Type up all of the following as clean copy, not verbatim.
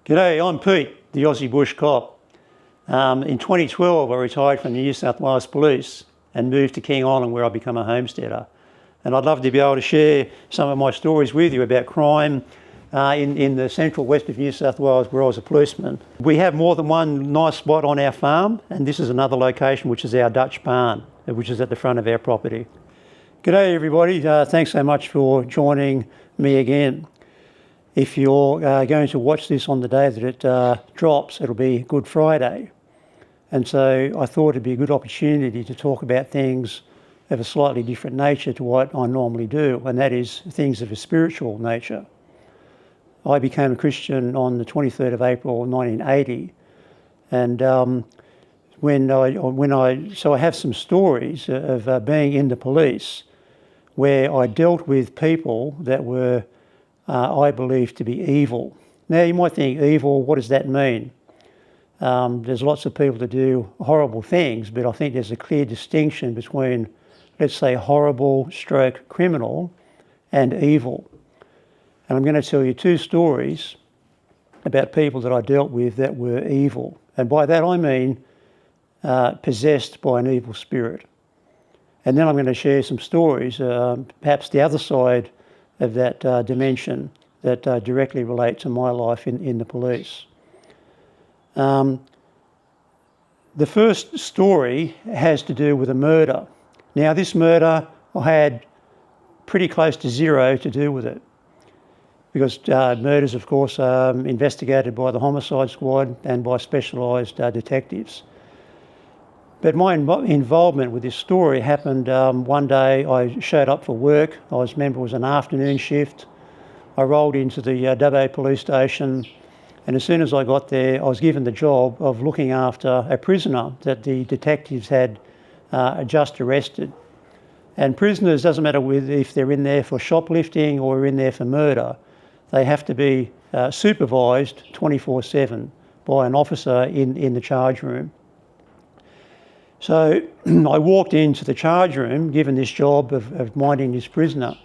G'day, I'm Pete, the Aussie Bush Cop. In 2012, I retired from the New South Wales Police and moved to King Island, where I became a homesteader. And I'd love to be able to share some of my stories with you about crime in the central west of New South Wales, where I was a policeman. We have more than one nice spot on our farm, and this is another location, which is our Dutch barn, which is at the front of our property. G'day everybody, thanks so much for joining me again. If you're going to watch this on the day that it drops, it'll be Good Friday. And so I thought it'd be a good opportunity to talk about things of a slightly different nature to what I normally do, and that is things of a spiritual nature. I became a Christian on the 23rd of April 1980, and so I have some stories of being in the police where I dealt with people that were I believe to be evil. Now you might think, evil, what does that mean? There's lots of people that do horrible things, but I think there's a clear distinction between, let's say, horrible / criminal and evil. And I'm going to tell you two stories about people that I dealt with that were evil. And by that I mean possessed by an evil spirit. And then I'm going to share some stories, perhaps the other side of that dimension that directly relate to my life in the police. The first story has to do with a murder. Now this murder, I had pretty close to zero to do with it, because murders, of course, are investigated by the homicide squad and by specialised detectives. But my involvement with this story happened one day. I showed up for work. I remember it was an afternoon shift. I rolled into the Dubbo police station, and as soon as I got there, I was given the job of looking after a prisoner that the detectives had just arrested. And prisoners, doesn't matter if they're in there for shoplifting or in there for murder, they have to be supervised 24/7 by an officer in the charge room. So I walked into the charge room, given this job of minding this prisoner.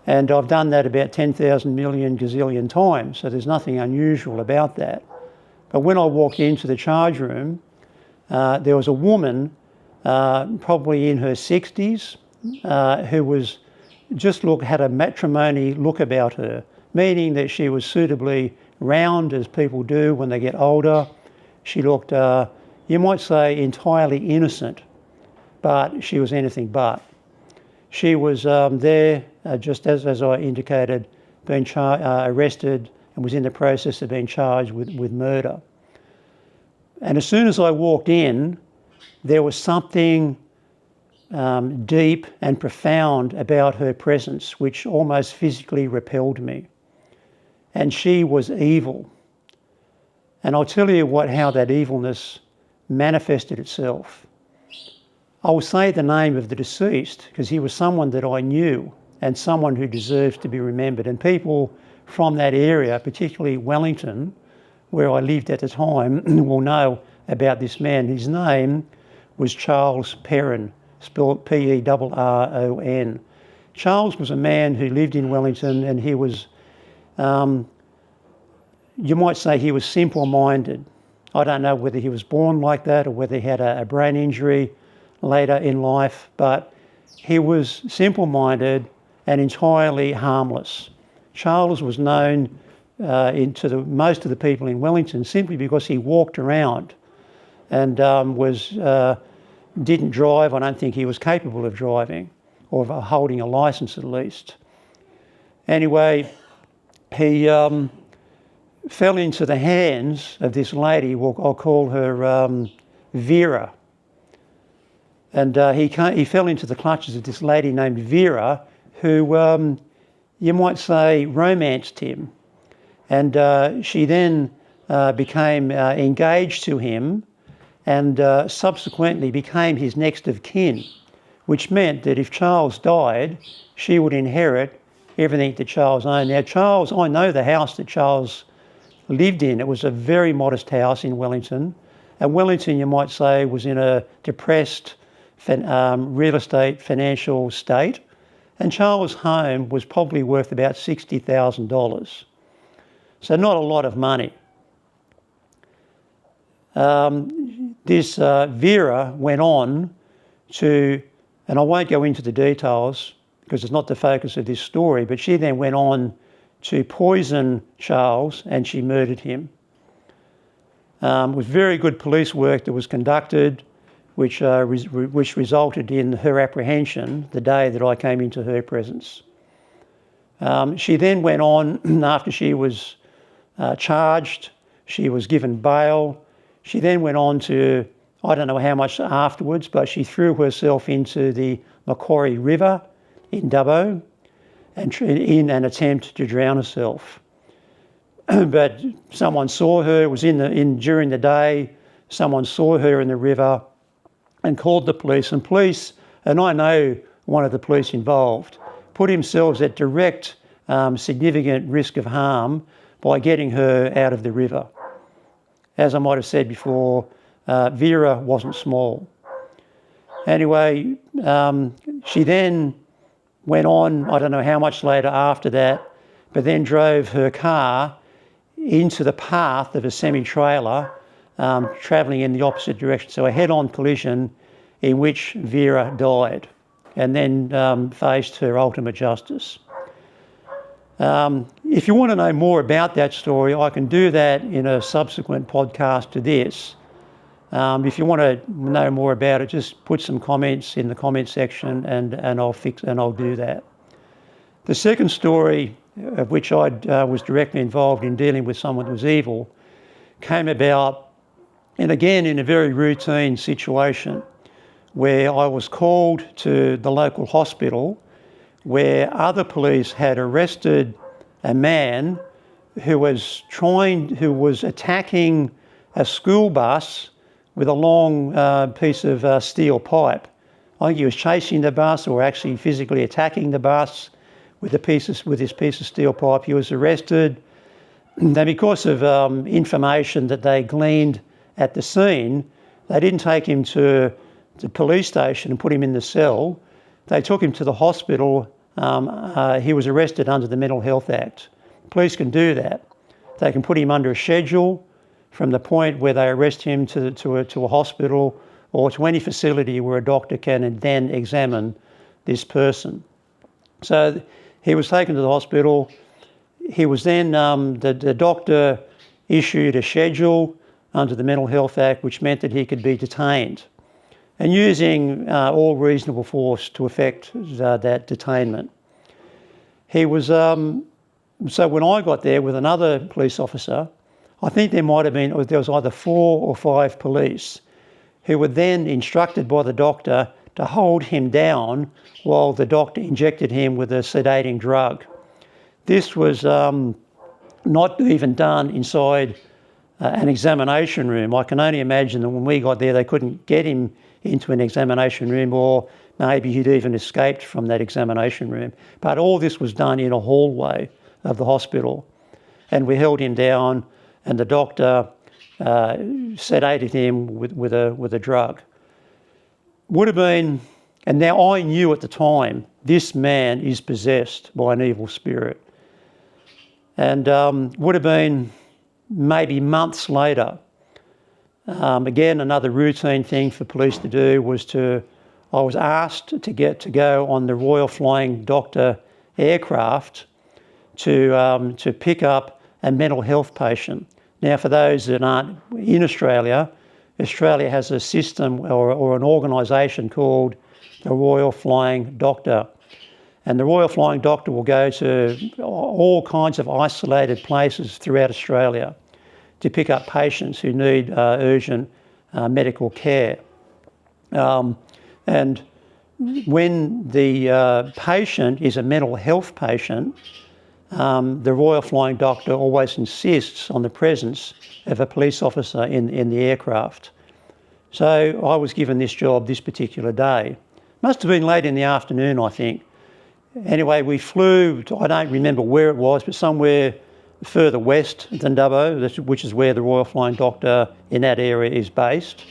And I've done that about 10,000 million gazillion times, so there's nothing unusual about that. But when I walked into the charge room, there was a woman, probably in her 60s, who was had a matrimony look about her, meaning that she was suitably round, as people do when they get older. She looked, you might say, entirely innocent, but she was anything but. She was there, just as I indicated, being arrested and was in the process of being charged with murder. And as soon as I walked in, there was something deep and profound about her presence, which almost physically repelled me. And she was evil. And I'll tell you how that evilness manifested itself. I will say the name of the deceased because he was someone that I knew and someone who deserves to be remembered. And people from that area, particularly Wellington, where I lived at the time, will know about this man. His name was Charles Perin, spelled P-E-R-R-O-N. Charles was a man who lived in Wellington, and he was, you might say he was simple-minded. I don't know whether he was born like that or whether he had a brain injury later in life, but he was simple-minded and entirely harmless. Charles was known to most of the people in Wellington simply because he walked around and didn't drive. I don't think he was capable of driving or of holding a licence at least. Anyway, he fell into the hands of this lady, I'll call her Vera. And he fell into the clutches of this lady named Vera, who you might say romanced him. And she then became engaged to him and subsequently became his next of kin, which meant that if Charles died, she would inherit everything that Charles owned. Now Charles, I know the house that Charles lived in. It was a very modest house in Wellington. And Wellington, you might say, was in a depressed real estate financial state. And Charles' home was probably worth about $60,000. So not a lot of money. This Vera went on to, and I won't go into the details because it's not the focus of this story, but she then went on to poison Charles and she murdered him. With very good police work that was conducted, which resulted in her apprehension the day that I came into her presence. She then went on, after she was charged, she was given bail. She then went on to, I don't know how much afterwards, but she threw herself into the Macquarie River in Dubbo and in an attempt to drown herself. But someone saw her, it was during the day, someone saw her in the river and called the police, and I know one of the police involved, put themselves at direct significant risk of harm by getting her out of the river. As I might have said before, Vera wasn't small. Anyway, she then went on, I don't know how much later after that, but then drove her car into the path of a semi-trailer travelling in the opposite direction. So a head-on collision in which Vera died and then faced her ultimate justice. If you want to know more about that story, I can do that in a subsequent podcast to this. If you want to know more about it, just put some comments in the comment section and I'll do that. The second story, of which I was directly involved in dealing with someone who was evil, came about, and again in a very routine situation, where I was called to the local hospital where other police had arrested a man who was attacking a school bus with a long piece of steel pipe. I think he was chasing the bus or actually physically attacking the bus with this piece of steel pipe. He was arrested. Then, because of information that they gleaned at the scene, they didn't take him to the police station and put him in the cell. They took him to the hospital. He was arrested under the Mental Health Act. Police can do that. They can put him under a schedule from the point where they arrest him to a hospital or to any facility where a doctor can then examine this person. So he was taken to the hospital. He was then, the doctor issued a schedule under the Mental Health Act, which meant that he could be detained, and using all reasonable force to effect that detainment. He was, so when I got there with another police officer, I think there was either 4 or 5 police who were then instructed by the doctor to hold him down while the doctor injected him with a sedating drug. This was not even done inside an examination room. I can only imagine that when we got there, they couldn't get him into an examination room, or maybe he'd even escaped from that examination room. But all this was done in a hallway of the hospital. And we held him down, and the doctor sedated him with a drug. Would have been, and now I knew at the time, this man is possessed by an evil spirit. And would have been maybe months later. Again, another routine thing for police to do I was asked to go on the Royal Flying Doctor aircraft to pick up a mental health patient. Now, for those that aren't in Australia has a system or an organisation called the Royal Flying Doctor. And the Royal Flying Doctor will go to all kinds of isolated places throughout Australia to pick up patients who need urgent medical care. And when the patient is a mental health patient, the Royal Flying Doctor always insists on the presence of a police officer in the aircraft. So I was given this job this particular day. Must have been late in the afternoon, I think. Anyway, we flew, I don't remember where it was, but somewhere further west than Dubbo, which is where the Royal Flying Doctor in that area is based.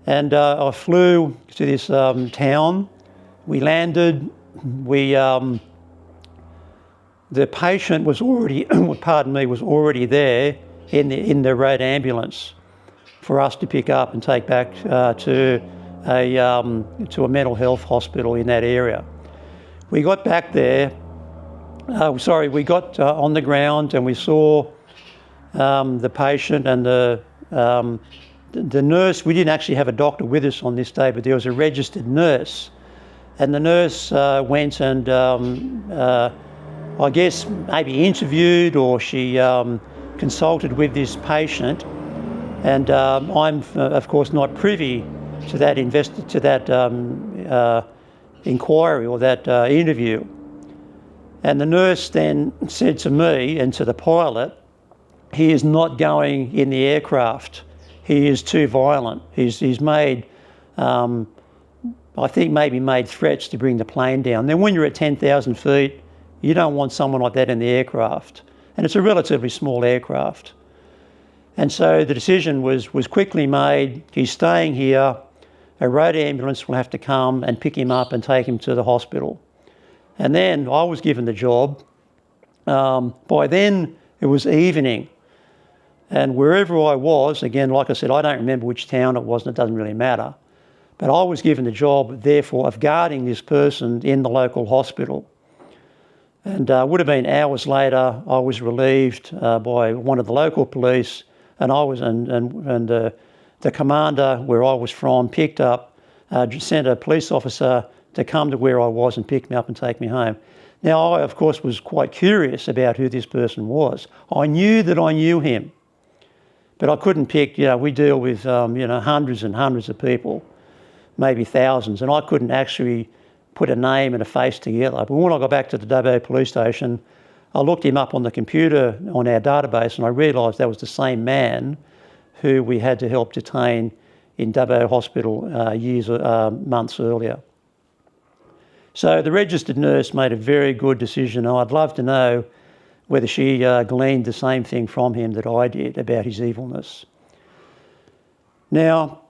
And I flew to this town. We landed. The the patient was already, was already there in the road ambulance for us to pick up and take back to a mental health hospital in that area. We got back there. We got on the ground and we saw the patient and the nurse. We didn't actually have a doctor with us on this day, but there was a registered nurse. And the nurse went and I guess maybe interviewed, or she consulted with this patient. And I'm of course not privy to that inquiry or that interview. And the nurse then said to me and to the pilot, "He is not going in the aircraft. He is too violent. He's made, I think maybe made threats to bring the plane down." Then when you're at 10,000 feet, you don't want someone like that in the aircraft. And it's a relatively small aircraft. And so the decision was quickly made. He's staying here. A road ambulance will have to come and pick him up and take him to the hospital. And then I was given the job. By then it was evening. And wherever I was, again, like I said, I don't remember which town it was, and it doesn't really matter. But I was given the job, therefore, of guarding this person in the local hospital. And would have been hours later, I was relieved by one of the local police, and I was and the commander where I was from picked up, sent a police officer to come to where I was and pick me up and take me home. Now, I, of course, was quite curious about who this person was. I knew that I knew him, but I couldn't pick, we deal with, hundreds and hundreds of people, maybe thousands, and I couldn't actually put a name and a face together. But when I got back to the Dubbo police station, I looked him up on the computer on our database, and I realised that was the same man who we had to help detain in Dubbo Hospital months earlier. So the registered nurse made a very good decision, and I'd love to know whether she gleaned the same thing from him that I did about his evilness. Now,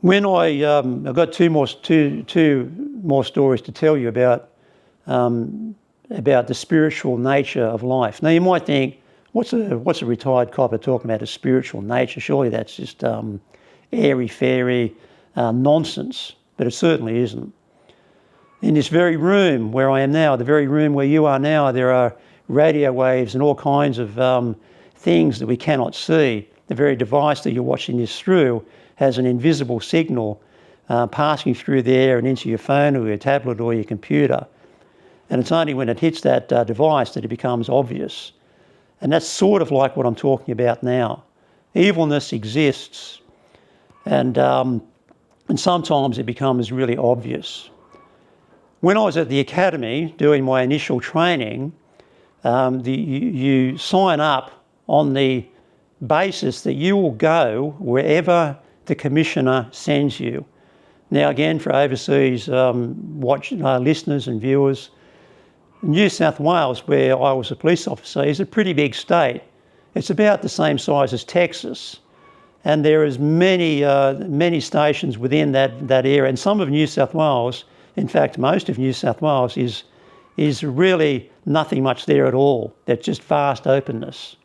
when I've got two more stories to tell you about the spiritual nature of life. Now, you might think, what's a retired copper talking about a spiritual nature? Surely that's just airy-fairy nonsense, but it certainly isn't. In this very room where I am now, the very room where you are now, there are radio waves and all kinds of things that we cannot see. The very device that you're watching this through has an invisible signal passing through there and into your phone or your tablet or your computer. And it's only when it hits that device that it becomes obvious. And that's sort of like what I'm talking about now. Evilness exists, and sometimes it becomes really obvious. When I was at the academy doing my initial training, you sign up on the basis that you will go wherever the commissioner sends you. Now, again, for overseas listeners and viewers, New South Wales, where I was a police officer, is a pretty big state. It's about the same size as Texas, and there is many stations within that area. And some of New South Wales, in fact, most of New South Wales is really nothing much there at all. There's just vast openness.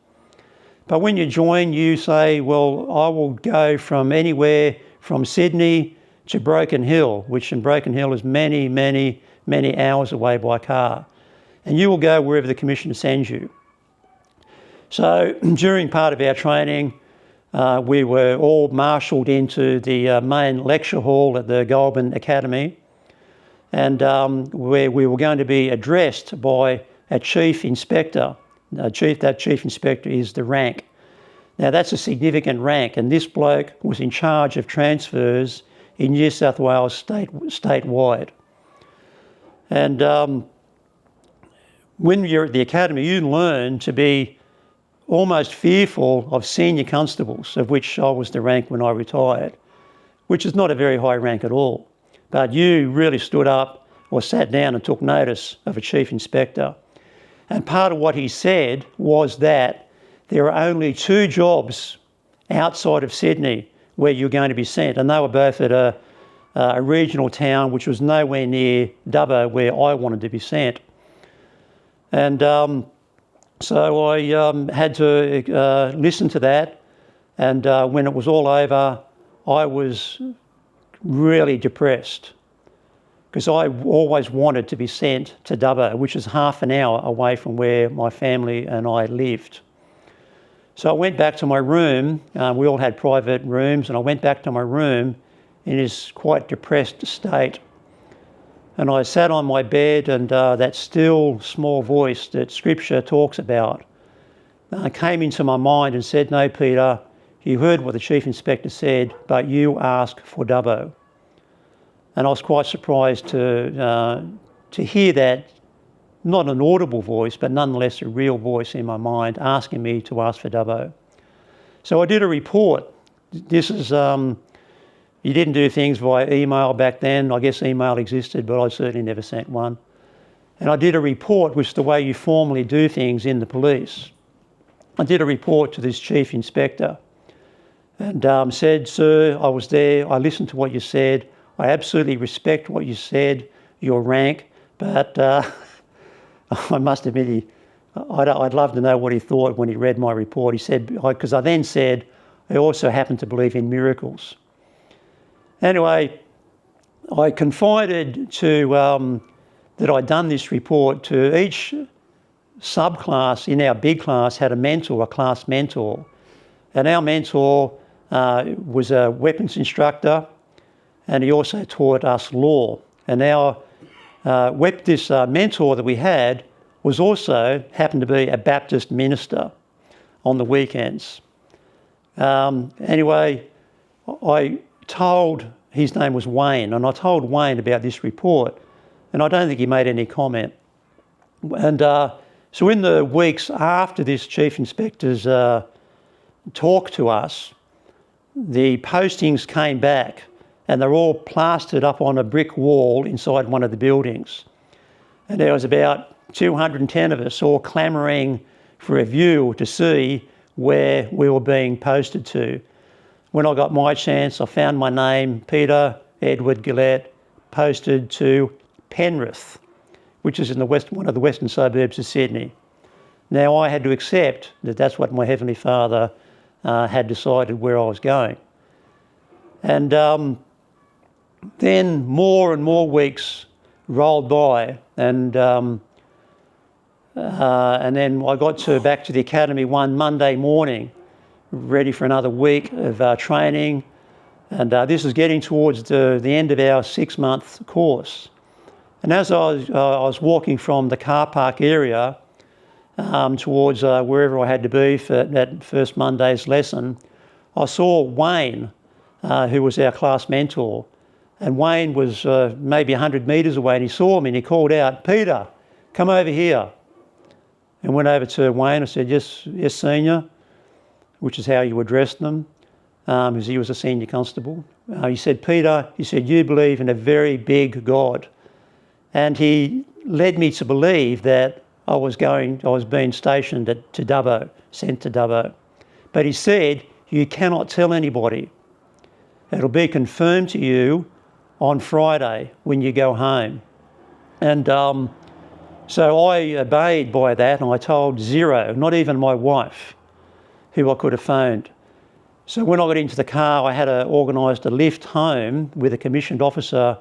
But when you join, you say, well, I will go from anywhere from Sydney to Broken Hill, which in Broken Hill is many, many, many hours away by car. And you will go wherever the commissioner sends you. So during part of our training, we were all marshalled into the main lecture hall at the Goulburn Academy, and where we were going to be addressed by a chief inspector. That chief inspector is the rank. Now that's a significant rank, and this bloke was in charge of transfers in New South Wales statewide. And when you're at the academy, you learn to be almost fearful of senior constables, of which I was the rank when I retired, which is not a very high rank at all. But you really stood up or sat down and took notice of a chief inspector. And part of what he said was that there are only two jobs outside of Sydney where you're going to be sent, and they were both at a regional town which was nowhere near Dubbo where I wanted to be sent. And so I had to listen to that. And when it was all over, I was really depressed because I always wanted to be sent to Dubbo, which is half an hour away from where my family and I lived. So I went back to my room. We all had private rooms, and I went back to my room in this quite depressed state. And I sat on my bed, and that still small voice that Scripture talks about came into my mind and said, "No, Peter, you heard what the Chief Inspector said, but you ask for Dubbo." And I was quite surprised to hear that, not an audible voice, but nonetheless a real voice in my mind asking me to ask for Dubbo. So I did a report. This is, you didn't do things via email back then. I guess email existed, but I certainly never sent one. And I did a report, which is the way you formally do things in the police. I did a report to this Chief Inspector and said, "Sir, I was there, I listened to what you said, I absolutely respect what you said, your rank, but I must admit, I'd love to know what he thought when he read my report." He said, because I then said, "I also happen to believe in miracles." Anyway, I confided to that I'd done this report to each subclass in our big class had a mentor, a class mentor. And our mentor was a weapons instructor, and he also taught us law. And our this mentor that we had was also happened to be a Baptist minister on the weekends. Anyway, I told, his name was Wayne, and I told Wayne about this report, and I don't think he made any comment. And so in the weeks after this Chief Inspector's talk to us, the postings came back, and they're all plastered up on a brick wall inside one of the buildings. And there was about 210 of us all clamouring for a view to see where we were being posted to. When I got my chance, I found my name, Peter Edward Gillett, posted to Penrith, which is in the one of the western suburbs of Sydney. Now, I had to accept that that's what my Heavenly Father had decided where I was going. And then more and more weeks rolled by, and then I got back to the academy one Monday morning, ready for another week of training, and this is getting towards the end of our 6-month course. And as I was walking from the car park area towards wherever I had to be for that first Monday's lesson, I saw Wayne, who was our class mentor. And Wayne was maybe 100 metres away, and he saw me and he called out, "Peter, come over here." And went over to Wayne. I said, yes, senior, which is how you addressed them, because he was a senior constable. He said, "Peter," he said, "you believe in a very big God." And he led me to believe that I was being stationed to Dubbo, sent to Dubbo. But he said, "You cannot tell anybody. It'll be confirmed to you on Friday when you go home." And so I obeyed by that, and I told zero, not even my wife, who I could have phoned. So when I got into the car, I had organised a lift home with a commissioned officer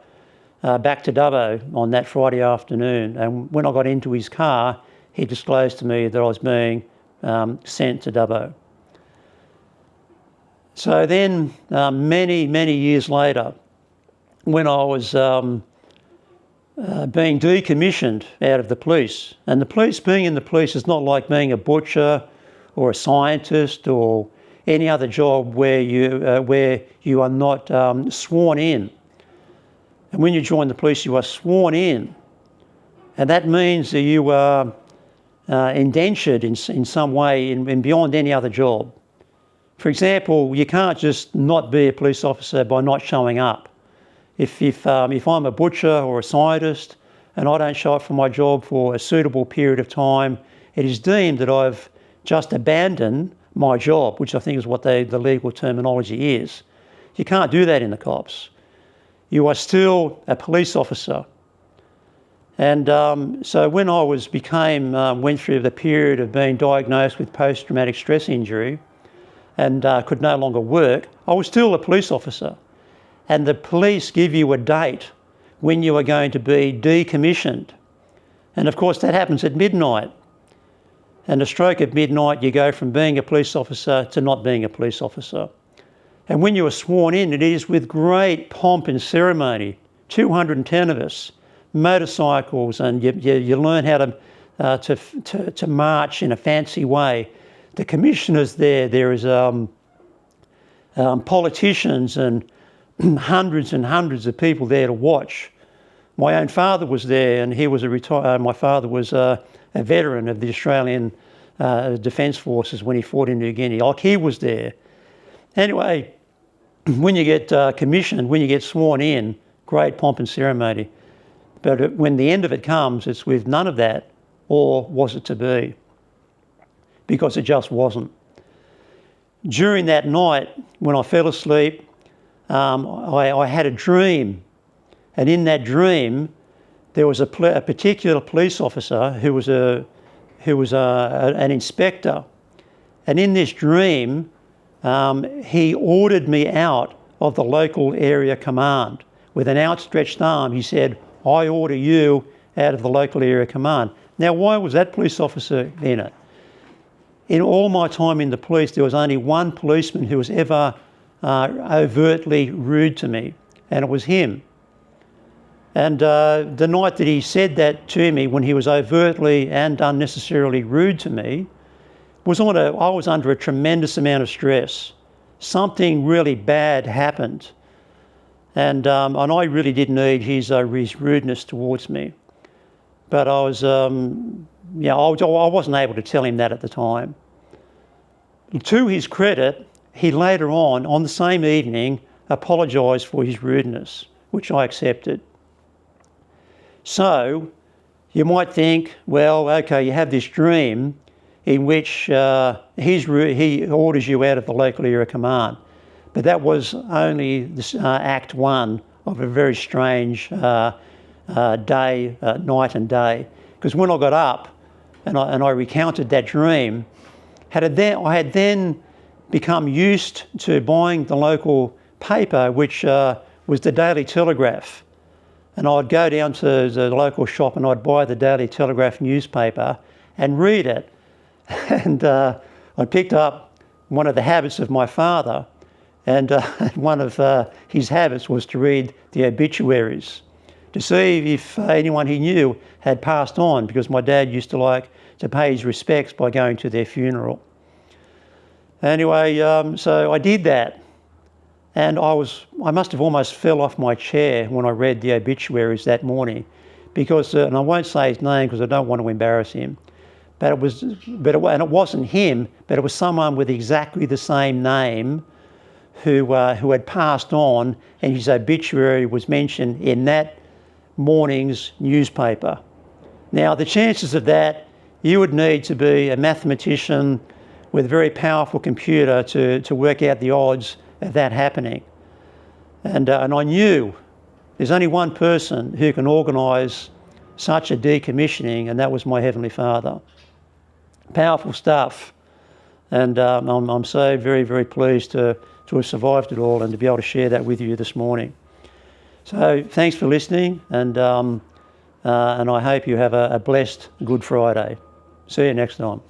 back to Dubbo on that Friday afternoon. And when I got into his car, he disclosed to me that I was being sent to Dubbo. So then, many, many years later, when I was being decommissioned out of the police, and the police, being in the police is not like being a butcher or a scientist or any other job where you are not sworn in. And when you join the police, you are sworn in, and that means that you are indentured in some way and beyond any other job. For example, you can't just not be a police officer by not showing up. If I'm a butcher or a scientist and I don't show up for my job for a suitable period of time, it is deemed that I've just abandoned my job, which I think is what the legal terminology is. You can't do that in the cops. You are still a police officer. And so when I went through the period of being diagnosed with post-traumatic stress injury and could no longer work, I was still a police officer. And the police give you a date when you are going to be decommissioned. And of course that happens at midnight. And a stroke of midnight, you go from being a police officer to not being a police officer. And when you are sworn in, it is with great pomp and ceremony, 210 of us, motorcycles, and you learn how to march in a fancy way. The commissioner's there is politicians and hundreds of people there to watch. My own father was there, and he was my father was a veteran of the Australian Defence Forces when he fought in New Guinea. Like, he was there. Anyway, when you get commissioned, when you get sworn in, great pomp and ceremony. But when the end of it comes, it's with none of that, or was it to be? Because it just wasn't. During that night, when I fell asleep, I had a dream. And in that dream, there was a particular police officer who was an inspector. And in this dream, he ordered me out of the local area command. With an outstretched arm, he said, "I order you out of the local area command." Now, why was that police officer in it? In all my time in the police, there was only one policeman who was ever overtly rude to me, and it was him. And the night that he said that to me, when he was overtly and unnecessarily rude to me, I was under a tremendous amount of stress. Something really bad happened. And I really did need his rudeness towards me. But I wasn't able to tell him that at the time. To his credit, he later on the same evening, apologised for his rudeness, which I accepted. So you might think, well, okay, you have this dream in which he orders you out of the local area command. But that was only Act 1 of a very strange night and day. Because when I got up and I recounted that dream, I had then become used to buying the local paper, which was the Daily Telegraph. And I'd go down to the local shop and I'd buy the Daily Telegraph newspaper and read it. And I picked up one of the habits of my father, and one of his habits was to read the obituaries to see if anyone he knew had passed on, because my dad used to like to pay his respects by going to their funeral. Anyway, so I did that, and I must have almost fell off my chair when I read the obituaries that morning, because, and I won't say his name because I don't want to embarrass him, and it wasn't him, but it was someone with exactly the same name who had passed on, and his obituary was mentioned in that morning's newspaper. Now, the chances of that, you would need to be a mathematician with a very powerful computer to work out the odds of that happening. And I knew there's only one person who can organise such a decommissioning, and that was my Heavenly Father. Powerful stuff. And I'm so very, very pleased to have survived it all and to be able to share that with you this morning. So thanks for listening, and I hope you have a blessed Good Friday. See you next time.